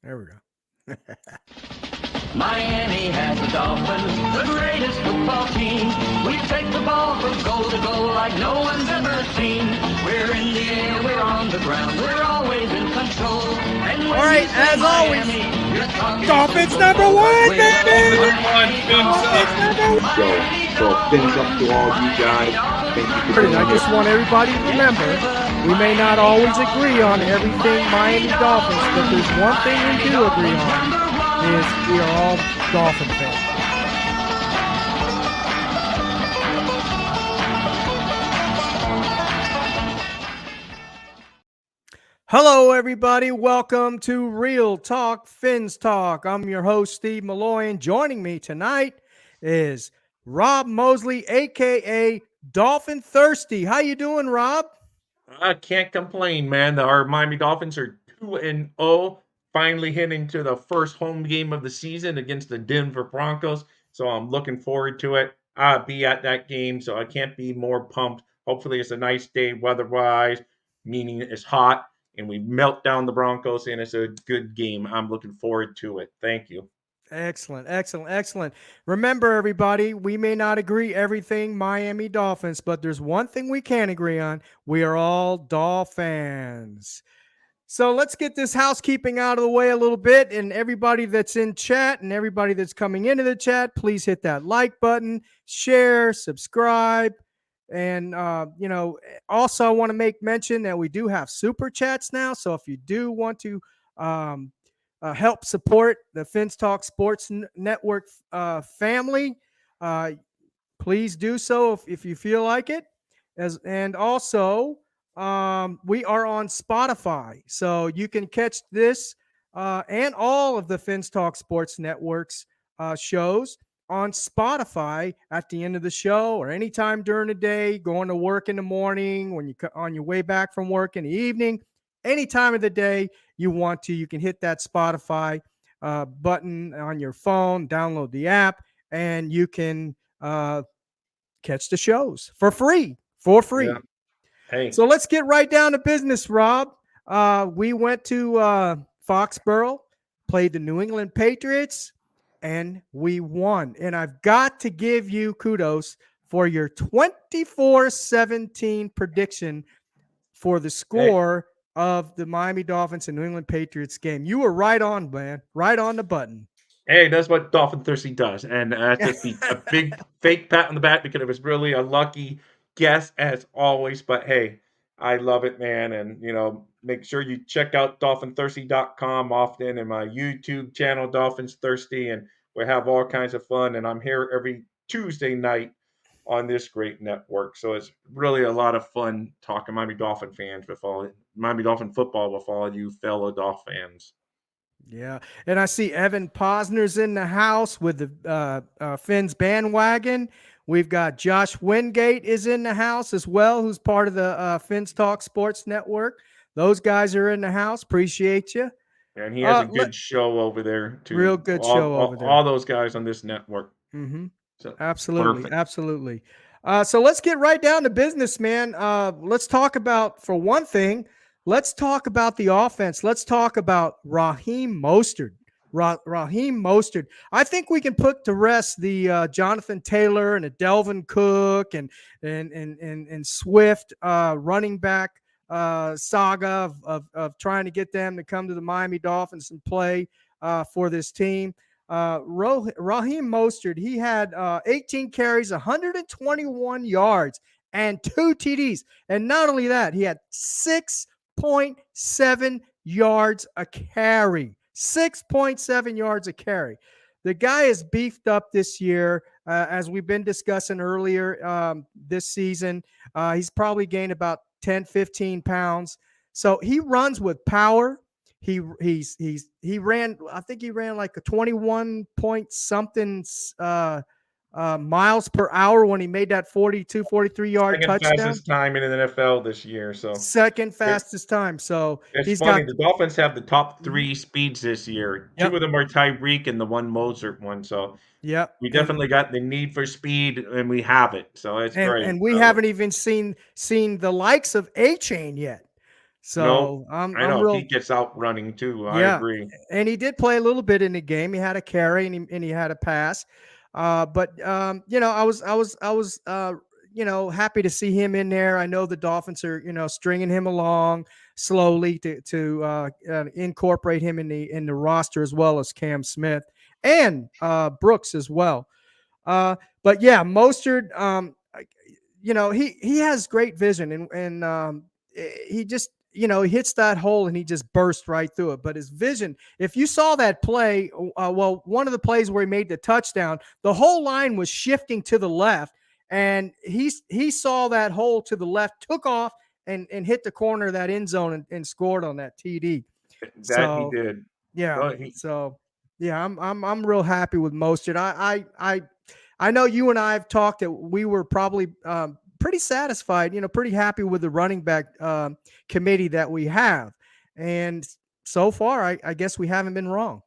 There we go. Miami has the Dolphins, the greatest football team. We take the ball from goal to goal like no one's ever seen. We're in the air, we're on the ground, we're always in control. And when All right, you say as always, Miami, you're talking Dolphins Super number Bowl, one, but we're the baby! Miami So fins up to all you guys. Thank you for doing I just want everybody to remember, we may not always agree on everything Miami Dolphins, but there's one thing we do agree on, is we are all Dolphin fans. Hello, everybody. Welcome to Real Talk Fins Talk. I'm your host, Steve Malloy, and joining me tonight is Rob Mosley, a.k.a. Dolphin Thirsty. How you doing, Rob? I can't complain, man. Our Miami Dolphins are 2-0, finally heading to the first home game of the season against the Denver Broncos. So I'm looking forward to it. I'll be at that game, so I can't be more pumped. Hopefully, it's a nice day weather-wise, meaning it's hot, and we melt down the Broncos, and it's a good game. I'm looking forward to it. Thank you. Excellent, excellent, excellent. Remember, everybody, we may not agree everything Miami Dolphins, but there's one thing we can agree on. We are all Dolphins. So let's get this housekeeping out of the way a little bit. And everybody that's in chat and everybody that's coming into the chat, please hit that like button, share, subscribe. And, also I want to make mention that we do have super chats now. So if you do want to help support the Fins Talk Sports Network family, please do so if you feel like it. And also, we are on Spotify, so you can catch this and all of the Fins Talk Sports Network's shows on Spotify at the end of the show or anytime during the day, going to work in the morning, when you on your way back from work in the evening, any time of the day you want to, you can hit that Spotify button on your phone, download the app, and you can catch the shows for free. Yeah. Hey. So let's get right down to business, Rob. We went to Foxborough, played the New England Patriots, and we won. And I've got to give you kudos for your 24-17 prediction for the score of the Miami Dolphins and New England Patriots game. You were right on, man. Right on the button. Hey, that's what Dolphin Thirsty does. And just be a big fake pat on the back because it was really a lucky guess as always. But hey, I love it, man. And, make sure you check out dolphinthirsty.com often and my YouTube channel, Dolphins Thirsty. And we have all kinds of fun. And I'm here every Tuesday night on this great network. So it's really a lot of fun talking Miami Dolphin fans with all Miami Dolphin football with all you fellow Dolphin fans. Yeah, and I see Evan Posner's in the house with the Fins bandwagon. We've got Josh Wingate is in the house as well, who's part of the Fins Talk Sports Network. Those guys are in the house. Appreciate you. And he has a good show over there, too. Real good show over there. All those guys on this network. Mm-hmm. So, absolutely, perfect. Absolutely. So let's get right down to business, man. Let's talk about, for one thing, let's talk about the offense. Let's talk about Raheem Mostert. Raheem Mostert. I think we can put to rest the Jonathan Taylor and the Delvin Cook and Swift running back saga of trying to get them to come to the Miami Dolphins and play for this team. Raheem Mostert, he had 18 carries, 121 yards, and 2 TDs. And not only that, he had 6.7 yards a carry. 6.7 yards a carry. The guy is beefed up this year, as we've been discussing earlier this season. He's probably gained about 10, 15 pounds. So he runs with power. He ran, I think he ran like a 21 point something miles per hour when he made that 43 yard touchdown. Fastest time in the NFL this year. So second fastest time. So it's funny. The Dolphins have the top 3 speeds this year. 2 of them are Tyreek and the one Mostert one. So we definitely got the need for speed, and we have it. So it's great. And we haven't even seen the likes of A-Chain yet. No, So I'm I I'm know he real gets out running too. I yeah, agree. and he did play a little bit in the game. He had a carry and he had a pass. But I was happy to see him in there. I know the Dolphins are stringing him along slowly to incorporate him in the roster as well as Cam Smith and Brooks as well. But yeah, Mostert, he has great vision and he just he hits that hole and he just bursts right through it. But his vision, if you saw that play, well, one of the plays where he made the touchdown, the whole line was shifting to the left, and he saw that hole to the left, took off and hit the corner of that end zone and scored on that TD. That he So did. yeah, No, he so yeah, I'm real happy with Mostert. I know you and I have talked that we were probably pretty satisfied, pretty happy with the running back committee that we have, and so far, I guess we haven't been wrong.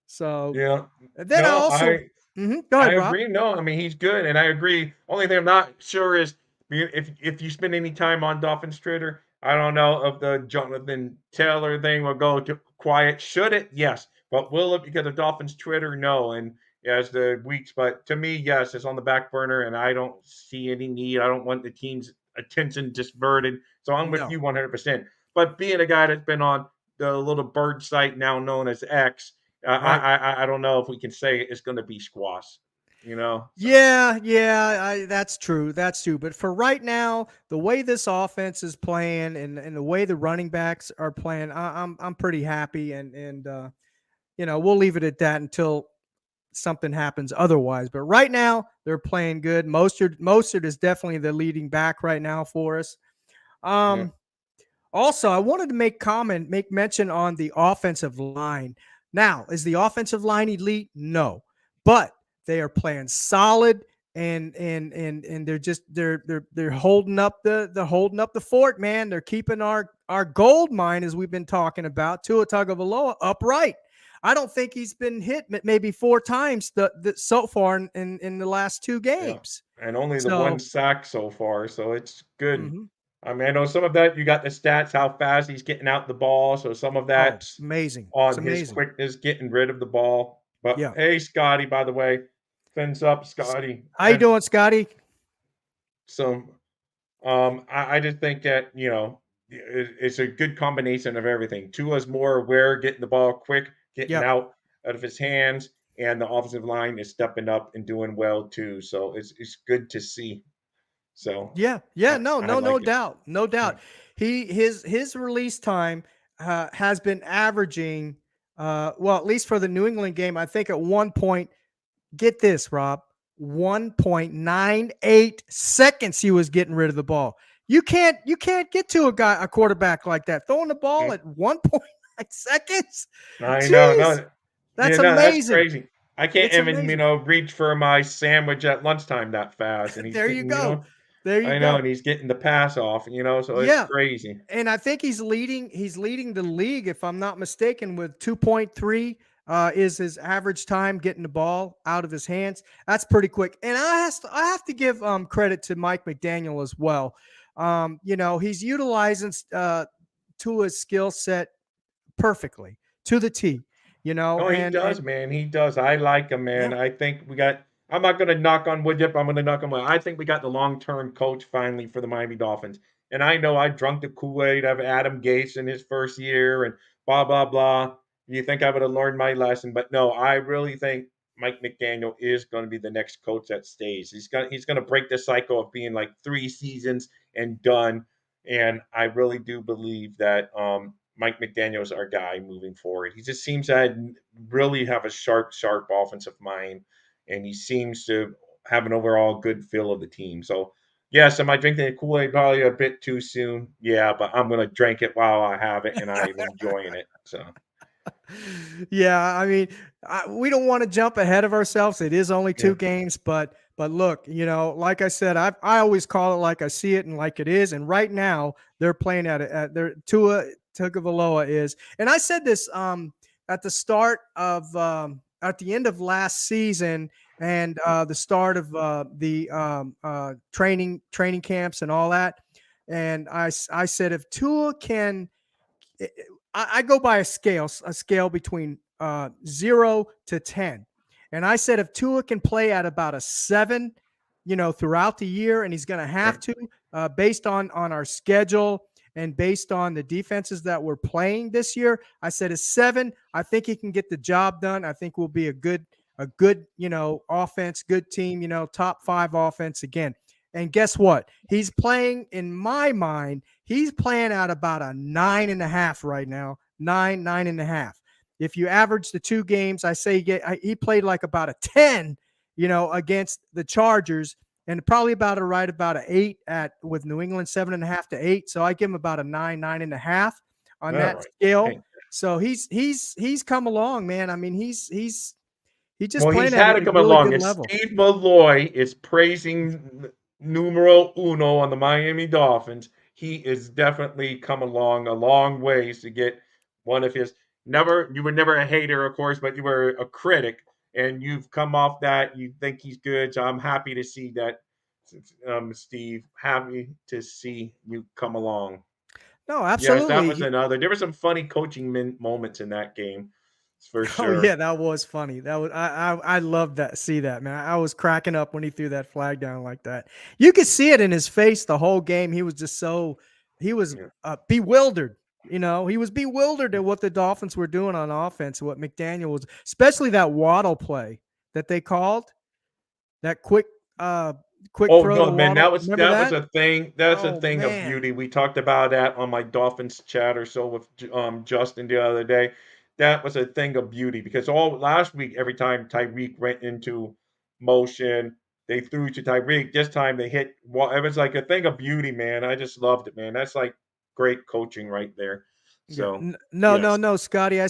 So yeah. then I No, also go I ahead, Rob. agree. No, I mean he's good, and I agree. Only thing I'm not sure is if you spend any time on Dolphins Twitter, I don't know if the Jonathan Taylor thing will go to quiet. Should it? Yes, but will it because of Dolphins Twitter? No. And as the weeks, but to me, yes, it's on the back burner, and I don't see any need. I don't want the team's attention diverted. So I'm with No, you 100%. But being a guy that's been on the little bird site now known as X, right. I don't know if we can say it's going to be squash, So Yeah, that's true. That's true. But for right now, the way this offense is playing and the way the running backs are playing, I'm pretty happy and we'll leave it at that until something happens otherwise. But right now, they're playing good. Mostert is definitely the leading back right now for us. yeah, Um, Also, I wanted to make mention on the offensive line. Now, is the offensive line elite? No, but they are playing solid and they're holding up the fort, man. They're keeping our gold mine, as we've been talking about, Tua Tagovailoa, upright. I don't think he's been hit maybe four times so far in the last two yeah, games. and only the one So, sack so far, so it's good. mhm. I mean, I know some of that you got the stats, how fast he's getting out the ball, so some of Oh, that's amazing! It's on his amazing. quickness getting rid of the ball. But Yeah. hey, Scotty, by the way, fins up, Scotty, How you and doing, Scotty? so I just think that it's a good combination of everything. Tua's more aware, getting the ball quick, getting Yep. out of his hands, and the offensive line is stepping up and doing well too. So it's good to see. So Yeah. Yeah. No. I No like it. doubt. No Yeah. doubt. His release time has been averaging. Well, at least for the New England game, I think at one point. Get this, Rob. 1.98 seconds he was getting rid of the ball. You can't get to a quarterback like that throwing the ball Mm, at 1.9 seconds. I know. Jeez, No, yeah, that's no, that's amazing. crazy. I can't It's even, amazing. reach for my sandwich at lunchtime that fast, and he's There you getting, go. There you I know, go. and he's getting the pass off, so it's Yeah. crazy. And I think he's leading the league, if I'm not mistaken, with 2.3 is his average time getting the ball out of his hands. That's pretty quick. And I have to give credit to Mike McDaniel as well. He's utilizing Tua's skill set perfectly to the T. No, he And does, man. He does. I like him, man. yeah, I think we got. I'm not going to knock on wood yet, but I'm going to knock on wood. I think we got the long-term coach finally for the Miami Dolphins. And I know I drunk the Kool-Aid of Adam Gase in his first year and blah blah blah. You think I would have learned my lesson, but no, I really think Mike McDaniel is going to be the next coach that stays. He's going to break the cycle of being like 3 seasons and done. And I really do believe that Mike McDaniel is our guy moving forward. He just seems to really have a sharp offensive mind, and he seems to have an overall good feel of the team. So, yes, am I drinking the Kool Aid probably a bit too soon? Yeah, but I'm going to drink it while I have it, and I'm enjoying it. So, yeah, I mean, we don't want to jump ahead of ourselves. It is only yeah, two games, but look, like I said, I always call it like I see it and like it is. And right now, they're playing at their Tua Tagovailoa is. And I said this at at the end of last season and the start of the training camps and all that. And I said if Tua can, I go by a scale between 0 to 10. And I said if Tua can play at about a 7, throughout the year, and he's going to have Right. to, based on our schedule and based on the defenses that we're playing this year, I said a 7. I think he can get the job done. I think we'll be a good offense, good team, top 5 offense again. And guess what? He's playing, in my mind, he's playing at about a 9.5 right now. 9.5. If you average the 2 games, I say he played like about a 10, against the Chargers, and probably about an 8 with New England, 7.5 to 8. So I give him about a 9.5 on All that right. scale. Hey, So he's come along, man. I mean, he's just well, he's playing at had a to come really along, good and level. Steve Malloy is praising numero uno on the Miami Dolphins. He is definitely come along a long ways to get one of his. You were never a hater, of course, but you were a critic, and you've come off that. You think he's good, so I'm happy to see that, Steve. Happy to see you come along. No, Yes, that was absolutely. another. There were some funny coaching moments in that game, for Oh yeah, sure. that was funny. That was I love that. See that, man. I was cracking up when he threw that flag down like that. You could see it in his face the whole game. He was just he was Yeah. bewildered. He was bewildered at what the Dolphins were doing on offense. What McDaniel was, especially that Waddle play that they called, that uh quick Oh throw to no, man, Waddle. Remember that was that? a thing. That's a Oh thing of man, beauty. We talked about that on my Dolphins chat or so with Justin the other day. That was a thing of beauty because all last week, every time Tyreek went into motion, they threw to Tyreek. This time they hit. Well, it was like a thing of beauty, man. I just loved it, man. That's like great coaching right there. yeah. So No, no, yes, no, Scotty. I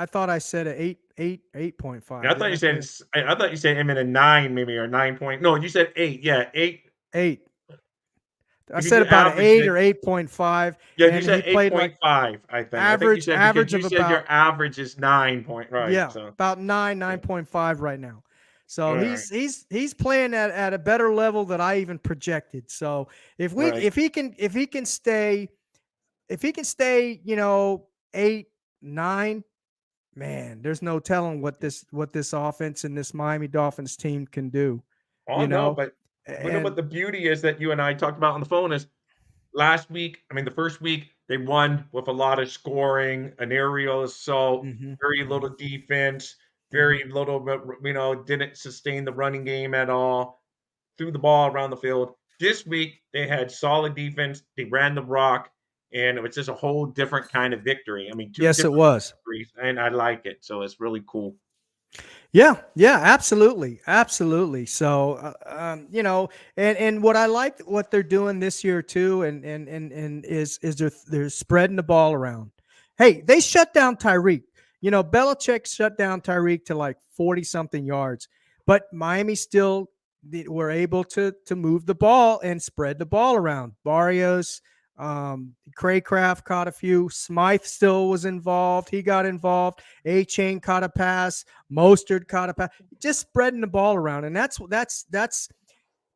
thought I said a 8.5. I Didn't thought you I said say I thought you said him in a 9 maybe or 9 point. No, you said 8. Yeah, 8. 8? I If said you about an average 8 it, or 8.5, yeah, you and he said played like 8.5, I think. I think you average said because average you of said your about, average is 9 point, right? yeah, So, about 9, yeah. 9.5 right now. So All right. he's playing at a better level than I even projected. So Right. if he can stay, 8, 9, man, there's no telling what this offense and this Miami Dolphins team can do, Oh you no, know. but you know what And the beauty is that you and I talked about on the phone is last week, I mean, the first week, they won with a lot of scoring, an aerial assault, mhm, very little mhm, defense, very mhm. little, didn't sustain the running game at all, threw the ball around the field. This week, they had solid defense. They ran the rock, and it was just a whole different kind of victory. I mean, two Yes, it different was. victories, and I like it. So it's really cool. Yeah, yeah, absolutely, absolutely. So, and what I like what they're doing this year too, and is they're spreading the ball around. Hey, they shut down Tyreek. Belichick shut down Tyreek to like 40 something yards, but Miami still were able to move the ball and spread the ball around. Barrios, Craycraft caught a few. Smythe still was involved. He got involved. A Chain caught a pass. Mostert caught a pass, just spreading the ball around, and that's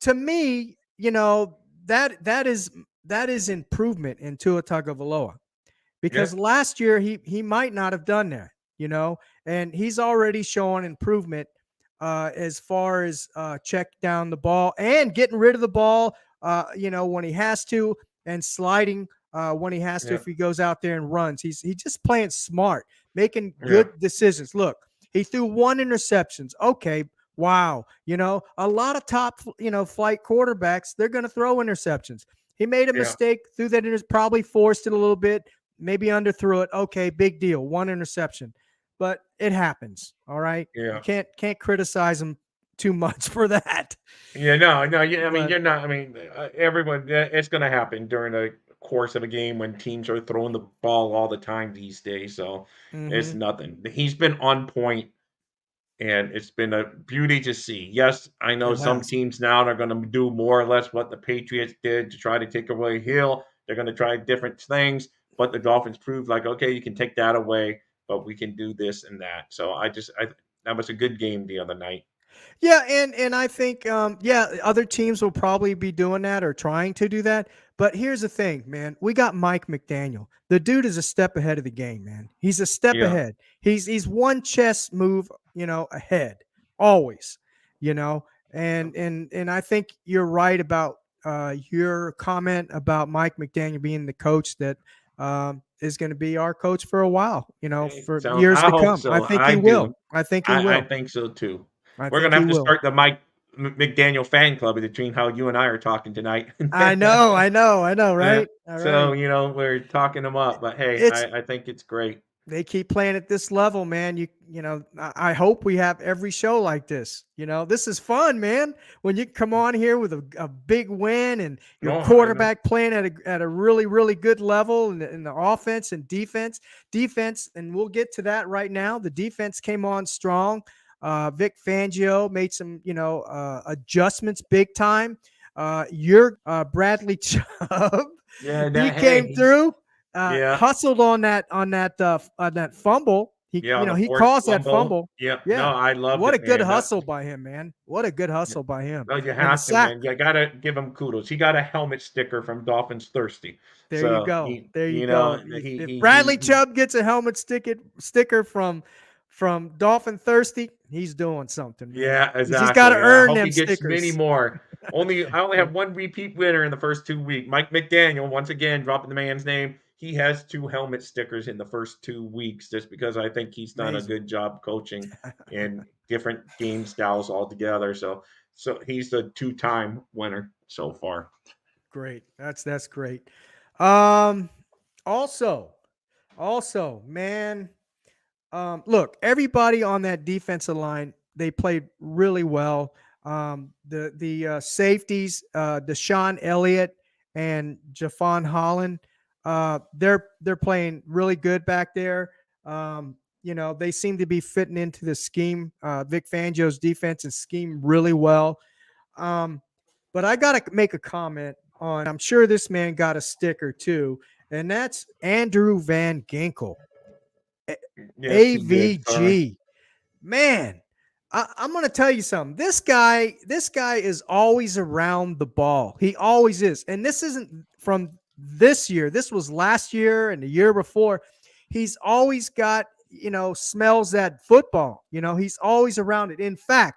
to me, that is improvement in Tua Tagovailoa, Yeah, because last year he might not have done that, and he's already showing improvement as far as check down the ball and getting rid of the ball, when he has to, and sliding when he has to yeah, if he goes out there and runs. He's just playing smart, making yeah, good decisions. Look, he threw 1 interceptions. Okay, wow. A lot of top flight quarterbacks, they're going to throw interceptions. He made a yeah, mistake, threw that probably forced it a little bit, maybe underthrew it. Okay, big deal. 1 interception. But it happens. All right. You yeah. can't criticize him too much for that. Yeah, no, no, yeah, I mean, But you're not. I mean, everyone. It's going to happen during the course of a game when teams are throwing the ball all the time these days. So it's mhm, nothing. He's been on point, and it's been a beauty to see. Yes, I know it some has. teams now are going to do more or less what the Patriots did to try to take away Hill. They're going to try different things, but the Dolphins proved like, okay, you can take that away, but we can do this and that. So I that was a good game the other night. Yeah, and I think yeah, other teams will probably be doing that or trying to do that. But here's the thing, man. We got Mike McDaniel. The dude is a step ahead of the game, man. He's a step Yeah. ahead. He's one chess move, ahead. Always, you know. And I think you're right about your comment about Mike McDaniel being the coach that is going to be our coach for a while, for So years I to hope come. I so. think I he will. do. I think he I will. think so too. I We're think gonna he have to will. start the Mike McDaniel fan club between how you and I are talking tonight. I know, Yeah. right? All So right. we're talking them up, but hey, It's I think it's great. they keep playing at this level, man. I hope we have every show like this. This is fun, man. When you come on here with a big win and your No, I know. quarterback playing at a really really good level in the offense and defense, and we'll get to that right now. The defense came on strong. Vic Fangio made some adjustments big time. Your Bradley Chubb, Yeah, he that hey, came through, yeah. hustled on that fumble. He Yeah, you on know the he forced caused that fumble. fumble. Yep. No, Yeah, I loved what a it, good man. That hustle by him, man. What a good hustle by him. no, you And the have to, sack. man. You gotta give him kudos. He got a helmet sticker from Dolphins Thirsty. There you So go. he, There you you go. know, If Bradley he Chubb gets a helmet sticker from Dolphin Thirsty, he's doing something, man. yeah, He's got to exactly. And I earn hope he them gets many stickers. more. I only have one repeat winner in the first 2 weeks. Mike McDaniel, once again, dropping the man's name. He has 2 helmet stickers in the first 2 weeks, just because I think he's done a Amazing. good job coaching in different game styles altogether. So he's the two-time winner so far. Great. That's great. Um also, man, look, everybody on that defensive line, they played really well. The safeties, Deshaun Elliott and Jafon Holland, they're playing really good back there. They seem to be fitting into the scheme. Vic Fangio's defensive scheme really well. Um, but I got to make a comment on. I'm sure this man got a sticker too, and that's Andrew Van Ginkel. Yes, he did, sir. AVG. Man, I'm going to tell you something. This guy is always around the ball. He always is. And this isn't from this year. This was last year and the year before. He's always got, smells that football. He's always around it. In fact,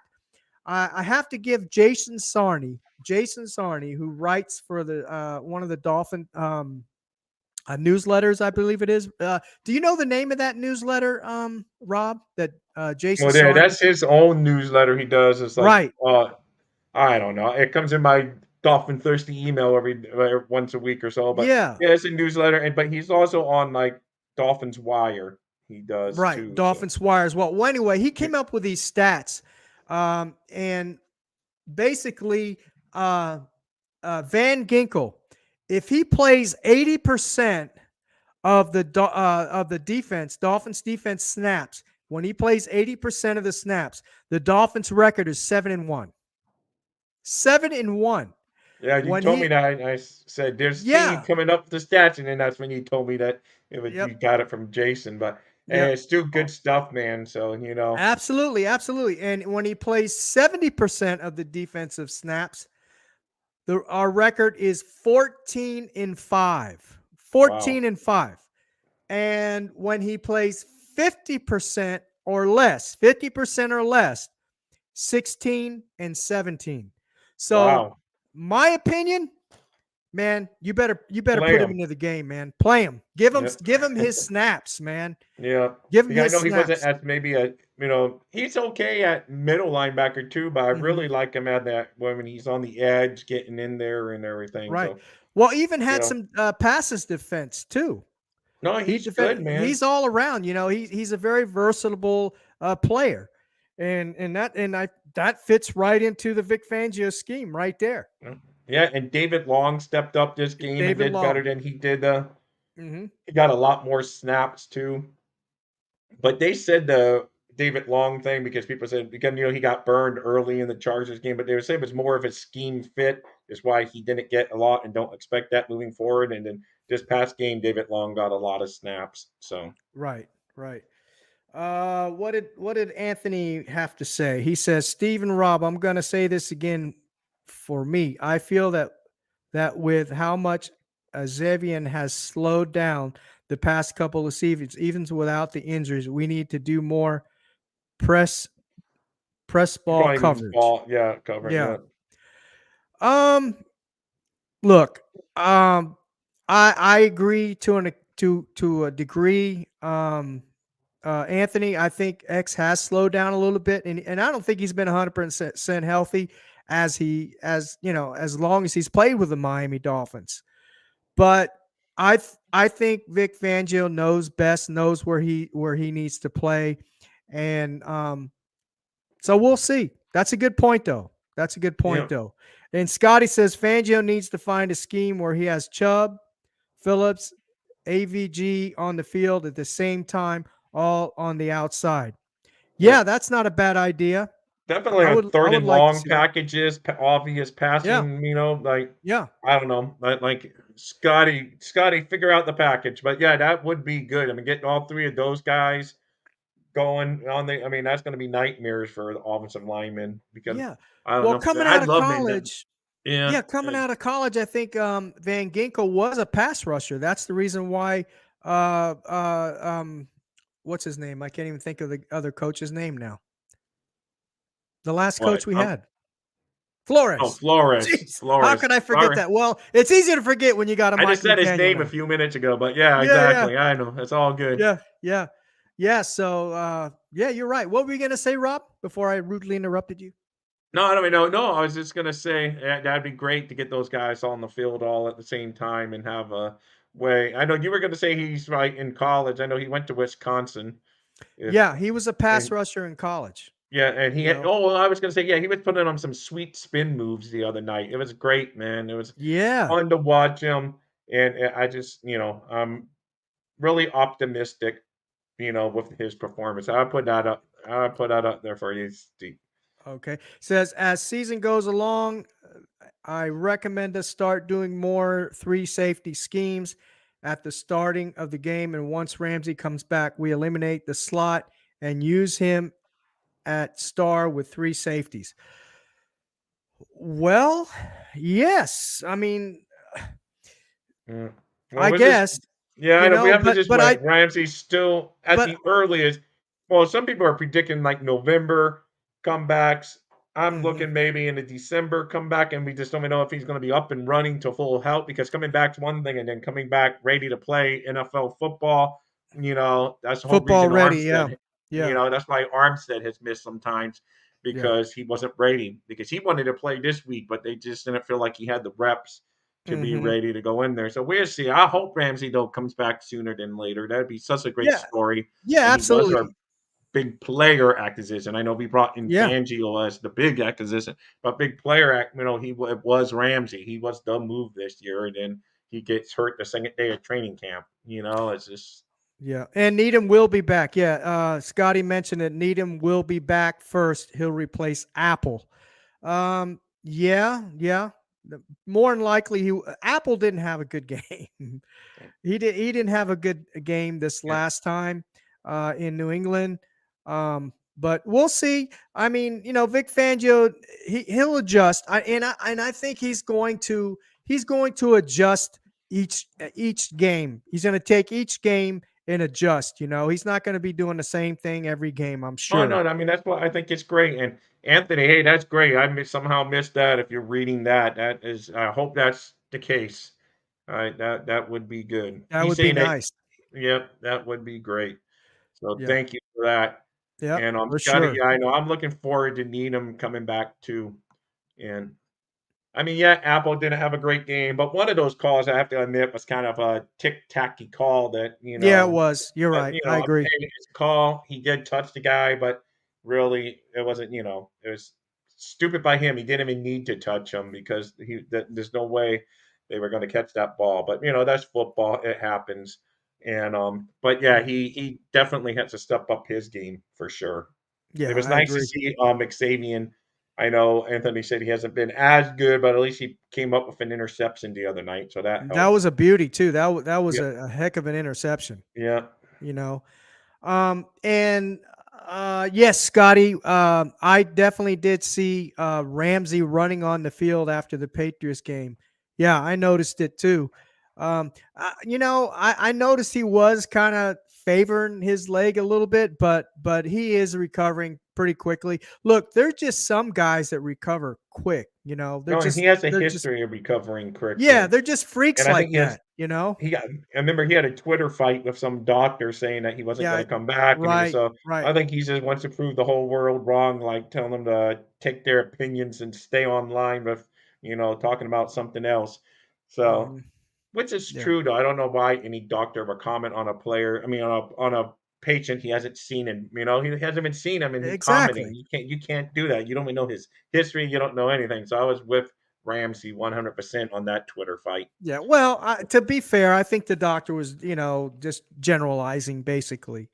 I have to give Jason Sarney, who writes for the one of the Dolphin newsletters, I believe it is. Do you know the name of that newsletter, Rob? That Jason Well, there, Sarney. that's his own newsletter he does. It's like, Right. I don't know. It comes in my Dolphin Thirsty email every once a week or so. But Yeah. yeah, it's a newsletter, but he's also on like Dolphins Wire. He does Right. too. So Dolphins wire as well. Well, anyway, he yeah, came up with these stats, and basically, Van Ginkel, if he plays 80% of the defense, Dolphins defense snaps. When he plays 80% of the snaps, the Dolphins record is 7-1. 7-1. yeah, you When told me he that. And said there's team Yeah. coming up with the stats, and then that's when you told me that Yep. you got it from Jason. But Yep. it's still Oh, good stuff, man. So absolutely, absolutely. And when he plays 70% of the defensive snaps, our record is 14-5. wow, 14-5. And when he plays 50% or less, 16-17. So, wow, my opinion, man, you better play put him him. into the game, man. Play him. Give him Yep. give him his snaps, man. Yeah. Give him Yeah, I his know he wasn't snaps. as maybe he's okay at middle linebacker too, but I Mhm. really like him at that when he's on the edge, getting in there and everything. Right. So, Well, even you had know, some passes defense too. no, he's good, man. He's all around. He's a very versatile player, and that fits right into the Vic Fangio scheme right there. Yeah, yeah, and David Long stepped up this game and David did better Long. than he did. Hmm. He got a lot more snaps too. But they said the David Long thing because people said because he got burned early in the Chargers game, but they were saying it was more of a scheme fit. Is why he didn't get a lot and don't expect that moving forward. And then this past game, David Long got a lot of snaps. So Right. Right. What did Anthony have to say? He says, Stephen Rob, I'm gonna say this again for me. I feel that with how much Xavier has slowed down the past couple of seasons, even without the injuries, we need to do more press press You ball probably means coverage. ball, yeah, covering, Yeah. yeah. Um. Look. Um. I agree to a degree. Anthony, I think X has slowed down a little bit, and I don't think he's been 100% healthy as long as he's played with the Miami Dolphins. But I think Vic Fangio knows best, knows where he needs to play, and so we'll see. That's a good point, though. That's a good Yeah. point, though. And Scotty says Fangio needs to find a scheme where he has Chubb, Phillips, AVG on the field at the same time, all on the outside. Yeah. Yeah, that's not a bad idea. Definitely I a would I 3rd would and like to long see that. packages, obvious Yeah, passing, like, yeah, I don't know, like Scotty, figure out the package. But yeah, that would be good. I mean, getting all 3 of those guys going on I mean, that's gonna be nightmares for the offensive linemen because yeah. I don't Well, know. coming I out of love Mandem. college, Yeah. yeah, coming out of college, I think Van Ginkel was a pass rusher. That's the reason why. Uh, uh, um, what's his name? I can't even think of the other coach's name now. The last What? coach we had, Flores. Flores. Jeez, how Flores. could I forget Sorry. that? Well, it's easy to forget when you got a I just Mike said his McDaniel name a now. few minutes ago, but yeah, Yeah, yeah, exactly. I know. It's all good. yeah, yeah, yeah. So, yeah, you're right. What were you gonna say, Rob? Before I rudely interrupted you. No, I don't mean, no, I was just gonna say that'd be great to get those guys on the field all at the same time and have a way. I know you were gonna say he's right in college. I know he went to Wisconsin. If Yeah, he was a pass and rusher in college. yeah, and he You had, know. oh, well, I was gonna say, yeah, he was putting on some sweet spin moves the other night. It was great, man. It was Yeah, fun to watch him, and I just, I'm really optimistic, with his performance. I put that up there for you, Steve. okay. Says as season goes along, I recommend us start doing more three safety schemes at the starting of the game. And once Ramsey comes back, we eliminate the slot and use him at star with three safeties. Well, yes. I mean, Yeah. Well, I we'll just guess, yeah, I know we have to but just but wait. I Ramsey's still at but the earliest. Well, some people are predicting like November comebacks. I'm mhm. looking maybe in a December comeback, and we just don't know if he's going to be up and running to full health because coming back's one thing, and then coming back ready to play NFL football, that's the whole Football reason ready. Yeah, Armstead, yeah, that's why Armstead has missed sometimes yeah. because he wasn't ready because he wanted to play this week, but they just didn't feel like he had the reps to be Hmm. ready to go in there. So we'll see. I hope Ramsey though comes back sooner than later. That'd be such a great Yeah, story. yeah, And he was our absolutely. big player acquisition. I know we brought in Yeah, Fangio as the big acquisition, but big player, it was Ramsey. He was the move this year, and then he gets hurt the second day of training camp. It's just yeah. And Needham will be back. Yeah, Scotty mentioned that Needham will be back first. He'll replace Apple. Yeah, yeah. More than likely, Apple didn't have a good game. He didn't have a good game this yeah. last time in New England. But we'll see. I mean, Vic Fangio, he'll adjust. I think he's going to adjust each game. He's going to take each game and adjust. He's not going to be doing the same thing every game. I'm Oh sure. no, I mean that's what I think it's great. And Anthony, hey, that's great. Somehow missed that. If you're reading that, that is. I hope that's the case. All right, that would be good. That He's would be saying that. nice. Yep, that would be great. So Yeah. thank you for that. Yep. And For Scotty, sure. yeah, I know I'm looking forward to Needham coming back too. And I mean, yeah, Apple didn't have a great game, but one of those calls I have to admit was kind of a tick-tacky call that, Yeah, it was. You're right. I agree. okay, it's a call. He did touch the guy, but really it wasn't, it was stupid by him. He didn't even need to touch him because there's no way they were going to catch that ball. But that's football. It happens. And but yeah, Mhm. he definitely has to step up his game for sure. It Yeah, was I nice to agree. see Xavier. I know Anthony said he hasn't been as good, but at least he came up with an interception the other night, so that That helped. was a beauty too. That was Yeah, a heck of an interception. yeah. You know. And yes, Scotty, I definitely did see Ramsey running on the field after the Patriots game. Yeah, I noticed it too. I noticed he was kind of favoring his leg a little bit, but he is recovering pretty quickly. Look, there's just some guys that recover quick. No, and he has a history of recovering yeah, quickly, they're just freaks and I think like he has that. You know? he got I remember he had a Twitter fight with some doctor saying that he wasn't Yeah, gonna come back, and he was right, so right. I think he just wants to prove the whole world wrong, like, telling them to take their opinions and stay online with, talking about something else. So, Hmm. which is Yeah, true, though. I don't know why any doctor would comment on a player I mean, on a patient he hasn't seen in he hasn't even seen him, and he commenting. exactly. You can't do that. You don't even know his history, you don't know anything. So I was with Ramsey 100% on that Twitter fight. Yeah. Well, to be fair, I think the doctor was, just generalizing basically,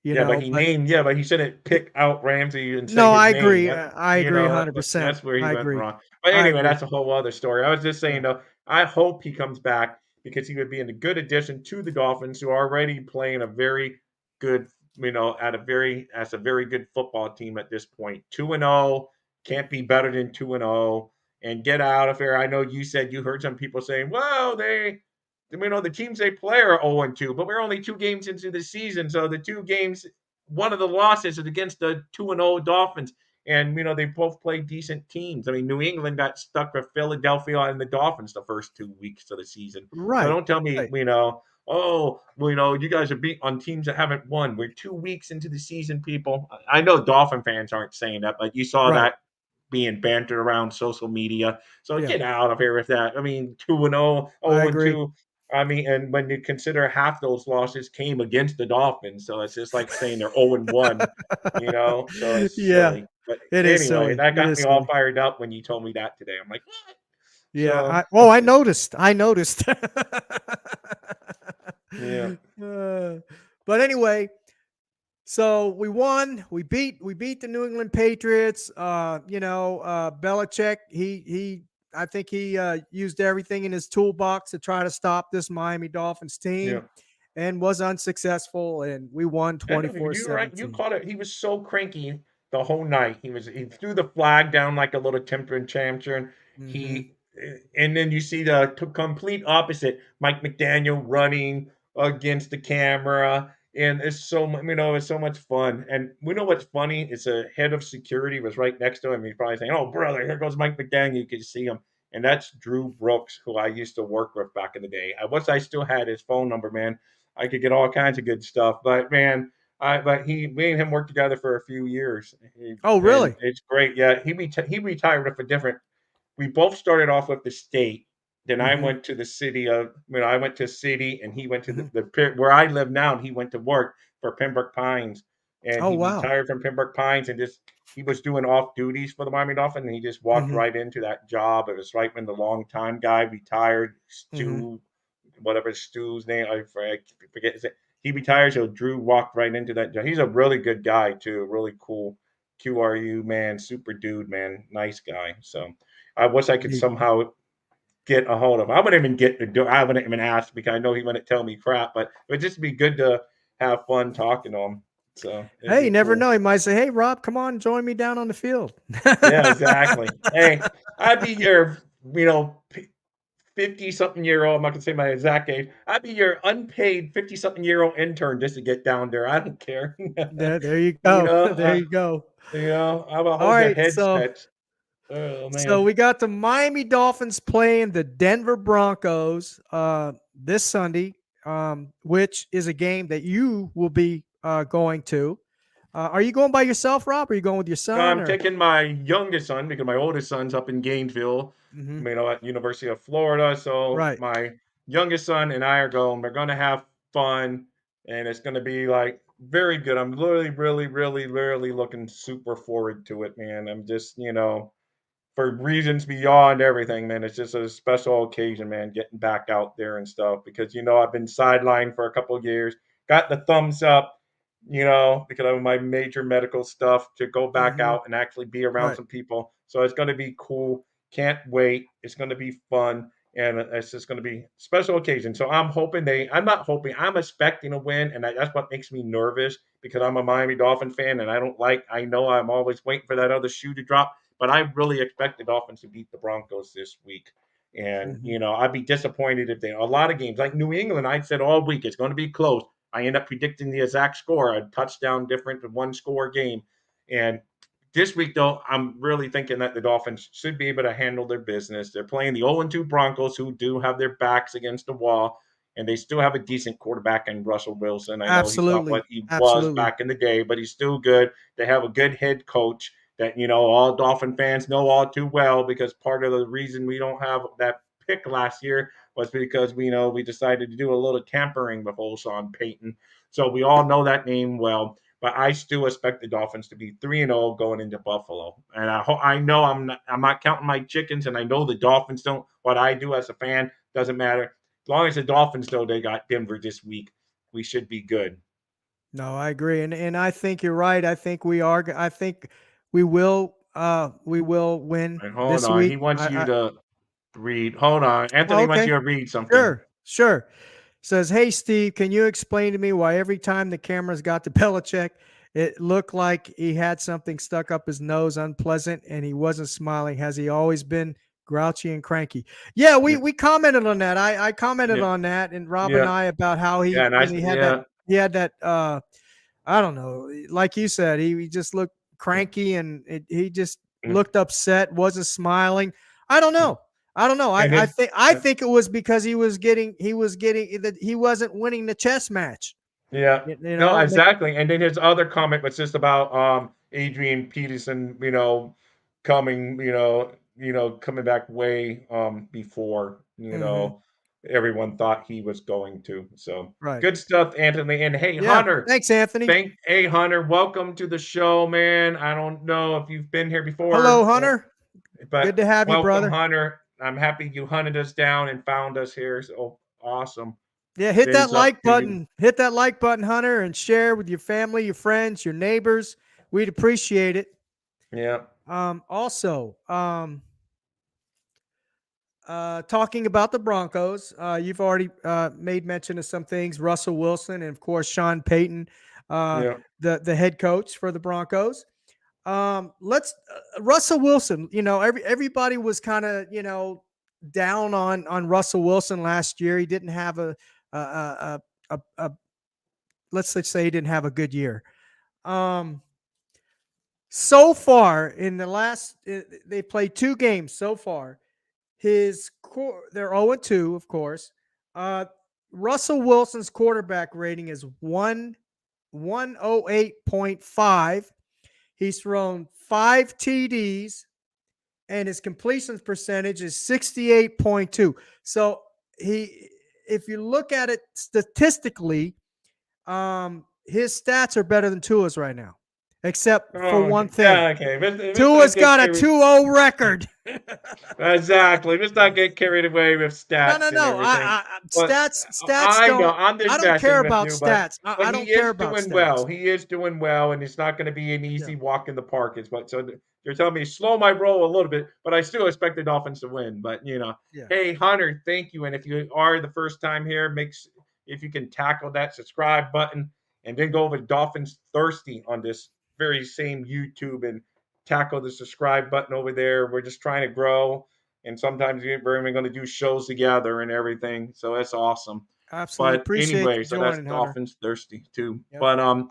but Yeah, but he shouldn't he, pick out Ramsey and say no, his I name. agree. I agree But 100%. that's where he I went agree. wrong. But I anyway, agree. that's a whole other story. I was just saying Yeah. though, I hope he comes back because he would be a good addition to the Dolphins, who are already playing a very good, as a very good football team at this point. 2-0, can't be better than 2-0, and get out of here. I know you said you heard some people saying, "Well, the teams they play are 0-2, but we're only 2 games into the season. So the 2 games, one of the losses is against the 2-0 Dolphins. And, they both play decent teams. I mean, New England got stuck with Philadelphia and the Dolphins the first 2 weeks of the season. So Right. don't tell me, Right. oh, well, you guys are beat on teams that haven't won. We're 2 weeks into the season, people. I know Dolphin fans aren't saying that, but you saw Right. that being bantered around social media. So Yeah. get out of here with that. I mean, 2-0, I oh and agree. 2. I mean, and when you consider half those losses came against the Dolphins, so it's just like saying they're 0-1, so it's Yeah. silly. But It is anyway, silly. that It got is me all silly. fired up when you told me that today. I'm like, what? Yeah. So I noticed. I noticed. yeah, Uh, but anyway, so we won. We beat the New England Patriots. Belichick. I think he used everything in his toolbox to try to stop this Miami Dolphins yeah. team, and was unsuccessful. And we won I twenty know four you right. You 17. caught it. He was so cranky the whole night. He threw the flag down like a little temper tantrum. Mm-hmm. He and then you see the complete opposite. Mike McDaniel running against the camera, and it's so much fun. And we know what's funny? It's a head of security was right next to him. He's probably saying, "Oh, brother, here goes Mike McDaniel." You can see him, and that's Drew Brooks, who I used to work with back in the day. I wish I still had his phone number, man. I could get all kinds of good stuff, but man but me and him worked together for a few years, Oh, and really? it's great. Yeah, he retired with a different. We both started off with the state. Then I Mm-hmm. went to the city of. I went to city, and he went to Mm-hmm. where I live now, and he went to work for Pembroke Pines, and Oh, he wow. retired from Pembroke Pines, and just he was doing off duties for the Miami Dolphins, and he just walked Mm-hmm. right into that job. It was right when the long time guy retired, Mm-hmm. Stu, whatever Stu's name, I forget his name. He retired, so Drew walked right into that job. He's a really good guy too, really cool QRU man, super dude, man, nice guy. So I wish I could Neat. somehow get a hold of him. I wouldn't even I wouldn't even ask because I know he wouldn't tell me crap, but it would just be good to have fun talking to him. So it'd Hey, you be never cool. know. He might say, "Hey, Rob, come on, join me down on the field." Yeah, exactly. Hey, I'd be your, 50 something year old. I'm not gonna say my exact age. I'd be your unpaid 50 something year old intern just to get down there. I don't care. There you you go. know, There I, you go. I will All hold your right, head so stretched. Oh so man. we got the Miami Dolphins playing the Denver Broncos this Sunday, which is a game that you will be going to. Are you going by yourself, Rob? Or are you going with your No, son? I'm Or taking my youngest son because my oldest son's up in Gainesville, hmm at University of Florida. So right? my youngest son and I are going. We're gonna have fun, and it's gonna be like very good. I'm really, really, really, really looking super forward to it, man. I'm just, for reasons beyond everything, man. It's just a special occasion, man, getting back out there and stuff because I've been sidelined for a couple of years. Got the thumbs up, because of my major medical stuff to go back hmm out and actually be around Right. some people. So it's going to be cool. Can't wait. It's going to be fun. and it's just going to be a special occasion. So I'm not hoping, I'm expecting a win, and that's what makes me nervous because I'm a Miami Dolphin fan, and I know I'm always waiting for that other shoe to drop, but I really expect the Dolphins to beat the Broncos this week. And Mhm. I'd be disappointed if a lot of games like New England, I said all week it's going to be close. I end up predicting the exact score, a touchdown different, a one score game, and this week, though, I'm really thinking that the Dolphins should be able to handle their business. They're playing the 0-2 Broncos, who do have their backs against the wall, and they still have a decent quarterback in Russell Wilson. I know he's not Absolutely. what he was Absolutely. back in the day, but he's still good. They have a good head coach that, all Dolphin fans know all too well, because part of the reason we don't have that pick last year was because we decided to do a little tampering with old Sean Payton. So we all know that name well, but I still expect the Dolphins to be 3-0 going into Buffalo. And I know I'm not counting my chickens, and I know the Dolphins don't. What I do as a fan doesn't matter. As long as the Dolphins know they got Denver this week, we should be good. No, I agree, and I think you're right. I think I think we will win And hold this on, week. he wants you to read. Hold on, Oh, Anthony wants okay. you to read something. Sure. Sure. Says, "Hey Steve, can you explain to me why every time the cameras got to Belichick, it looked like he had something stuck up his nose, unpleasant, and he wasn't smiling? Has he always been grouchy and cranky?" Yeah, Yeah, we commented on that. I commented yeah, on that, and Rob and yeah, I, about how yeah. And he had that yeah, I don't know, like you said, he just looked cranky, and he just mm, looked upset, wasn't smiling. I don't mm. know. I don't know. And I think it was because he was getting that he wasn't winning the chess match. yeah, You no, know, exactly. And then his other comment was just about Adrian Peterson, coming, coming back way before, hmm everyone thought he was going to. So right. good stuff, Anthony. And hey, Yeah. Hunter, Thanks, Anthony. welcome to the show, man. I don't know if you've been here Hello, before, Hunter. Good but to have you, welcome, brother. Hunter. I'm happy you hunted us down and found us here. So awesome. Yeah, hit that Bins up like to you. button. Hit that like button, Hunter, and share with your family, your friends, your neighbors. We'd appreciate it. Yeah. Also, talking about the Broncos, you've already made mention of some things. Russell Wilson and, of course, Sean Payton, uh, Yeah. the head coach for the Broncos. Let's Russell Wilson. Everybody was kind of down on Russell Wilson last year. He didn't have a let's just say he didn't have a good year. Um, so far in the last, they played 2 games so far. They're 0-2, of course. Uh, Russell Wilson's quarterback rating is 108.5. He's thrown 5 TDs, and his completion percentage is 68.2. So if you look at it statistically, his stats are better than Tua's right now, except for Oh, one okay. thing. Yeah, okay. Let's not Tua's get got a carried. 2-0 record. Exactly. Let's not get carried away with No, no, stats and no. everything. But Stats I know don't. I'm I just don't care messing with about you, but stats. I he don't care is about doing well. stats. He is doing well, and it's not going to be an Yeah, easy walk in the park. Is what. So you're telling me slow my roll a little bit, but I still expect the Dolphins to win. But yeah. hey Hunter, thank you. And if you are the first time here, if you can tackle that subscribe button and then go over to Dolphins Thirsty on this very same YouTube and tackle the subscribe button over there. We're just trying to grow, and sometimes we're even going to do shows together and everything. So that's awesome. Absolutely But appreciate anyway, you so that's joining, Hunter. Dolphins thirsty too. Yep. But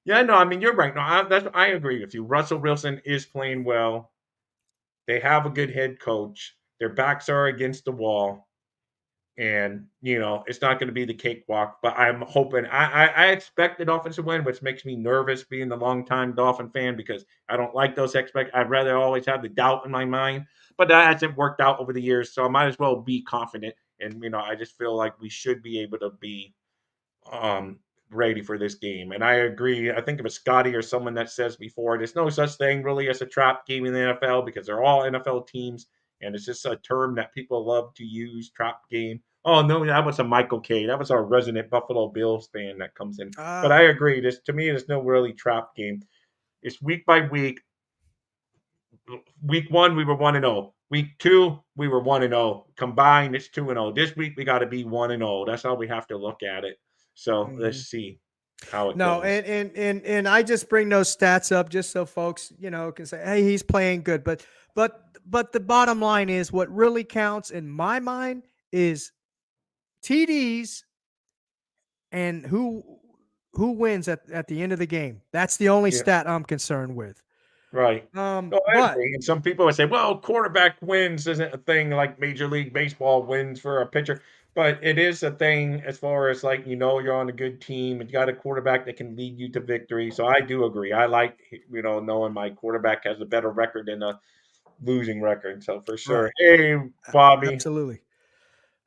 yeah, no, I mean you're right. No, I agree with you. Russell Wilson is playing well. They have a good head coach. Their backs are against the wall, and it's not going to be the cakewalk. But I'm hoping. I expect the Dolphins to win, which makes me nervous being the longtime Dolphin fan, because I don't like those expect. I'd rather always have the doubt in my mind, but that hasn't worked out over the years, so I might as well be confident. And I just feel like we should be able to be um, ready for this game. And I agree. I think it was Scotty or someone that says before, there's no such thing really as a trap game in the NFL, because they're all NFL teams, and it's just a term that people love to use, trap game. Oh no, that was a Michael K. That was our resident Buffalo Bills fan that comes in. But I Ah, agree. This to me is no really trap game. It's week by week. Week 1 we were 1-0. Week 2, we were 1-0. Combined, it's 2-0. This week, we got to be 1-0. That's how we have to look at it. So let's see how it No, goes. and I just bring those stats up just so folks, can say, hey, he's playing good. But the bottom line is what really counts in my mind is TDs and who wins at the end of the game. That's the only Yeah. stat I'm concerned with. Right. No, I But agree. And some people would say, well, quarterback wins isn't a thing like Major League Baseball wins for a pitcher. But it is a thing as far as like, you're on a good team and you got a quarterback that can lead you to victory. So I do agree. I like, knowing my quarterback has a better record than a losing record. So for sure. right, Hey, Bobby. absolutely.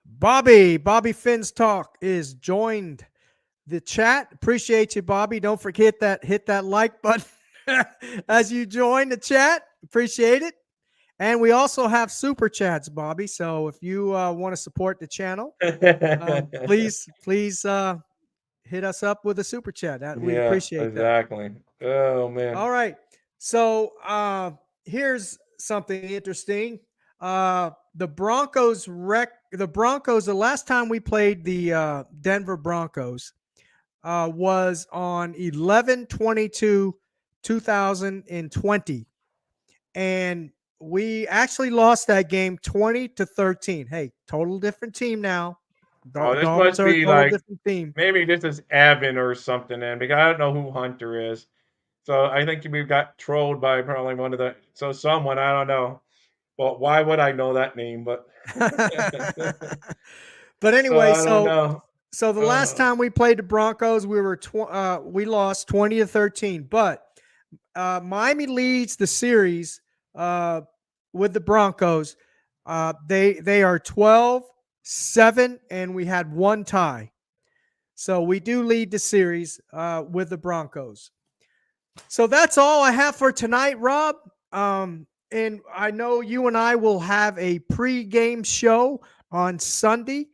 Bobby Finn's Talk is joined the chat. Appreciate you, Bobby. Don't forget hit that like button as you join the chat. Appreciate it. And we also have super chats, Bobby. So if you want to support the channel, please hit us up with a super chat. We Yeah, appreciate that. exactly. Oh man. All right. So here's something interesting. The Broncos the last time we played the Denver Broncos was on 11/22/2020. And we actually lost that game 20-13. Hey, total different team now. Oh, this Dolphins must are a be total like different team. maybe this is Evan or something then, because I don't know who Hunter is. So I think we got trolled by probably someone, I don't know. Well, why would I know that name? But But so anyway, I don't so know. so the last time we played the Broncos, we lost 20-13. But Miami leads the series with the Broncos. They are 12-7, and we had one tie. So we do lead the series with the Broncos. So that's all I have for tonight, Rob. And I know you and I will have a pre-game show on Sunday.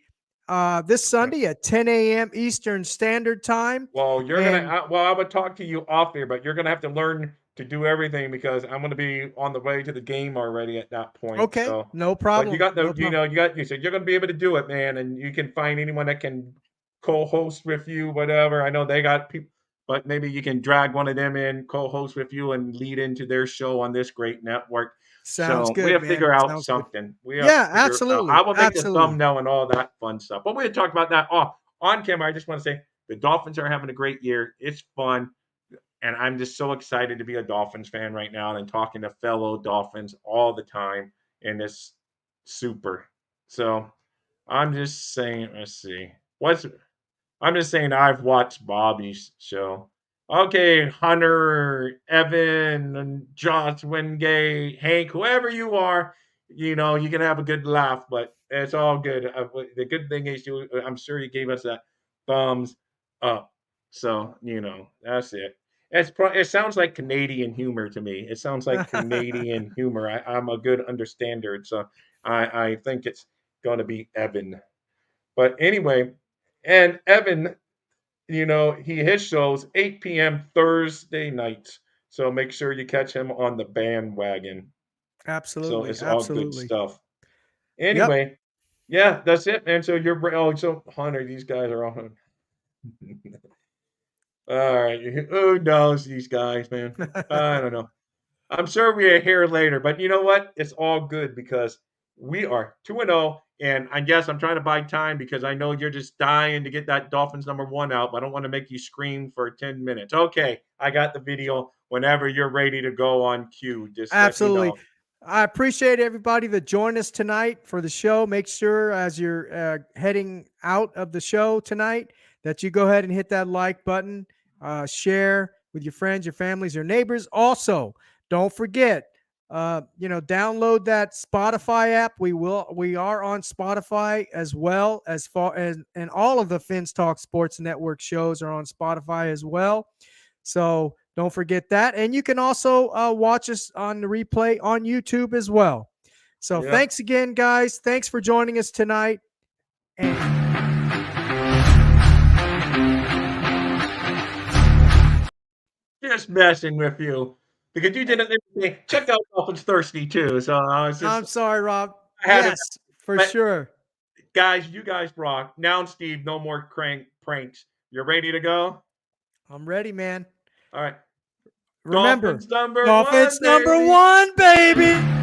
This Sunday at 10 a.m. Eastern Standard Time. Well, And I would talk to you off there, but you're gonna have to learn to do everything because I'm gonna be on the way to the game already at that point. okay, So, no but you problem. got No problem. you said you're gonna be able to do it, man, and you can find anyone that can co-host with you, whatever. I know they got people, but maybe you can drag one of them in, co-host with you, and lead into their show on this great network. Sounds So good, we'll man. figure out Sounds good. something. We have Yeah, to figure out. absolutely. I will make the Absolutely. thumbnail and all that fun stuff. But we'll talk about that off on camera. I just want to say the Dolphins are having a great year. It's fun. And I'm just so excited to be a Dolphins fan right now and talking to fellow Dolphins all the time. And it's super. So I'm just saying, let's see. I'm just saying I've watched Bobby's show. Okay, Hunter, Evan, and Josh Wingate, Hank, whoever you are, you can have a good laugh, but it's all good. The good thing is, I'm sure you gave us that thumbs up. So, that's it. It sounds like Canadian humor to me. It sounds like Canadian humor. I'm a good understander. So I think it's going to be Evan. But anyway, and Evan, his shows 8 p.m. Thursday nights. So make sure you catch him on the bandwagon. So Absolutely. it's all good Absolutely. stuff. Yep. Anyway, yeah, that's it, man. So so Hunter, these guys are all. All right, who knows these guys, man? I don't know. I'm sure we'll hear later, but you know what? It's all good because we are 2-0. And I guess I'm trying to buy time because I know you're just dying to get that Dolphins #1 out, but I don't want to make you scream for 10 minutes. Okay, I got the video whenever you're ready to go on cue. Just let me Absolutely. know. I appreciate everybody that joined us tonight for the show. Make sure as you're heading out of the show tonight that you go ahead and hit that like button, share with your friends, your families, your neighbors. Also, don't forget, download that Spotify app. We are on Spotify as well as far as, and all of the Fins Talk Sports Network shows are on Spotify as well. So don't forget that. And you can also watch us on the replay on YouTube as well. So Yeah. Thanks again, guys. Thanks for joining us tonight. And Just messing with you. Because you didn't say, check out Dolphins Thirsty too. So I was I'm just, sorry, Rob. I had Yes, for but sure. guys, you guys rock. Now, Steve, no more pranks. You're ready to go? I'm ready, man. All right. Remember, Dolphins number one, Dolphins number baby. one, baby.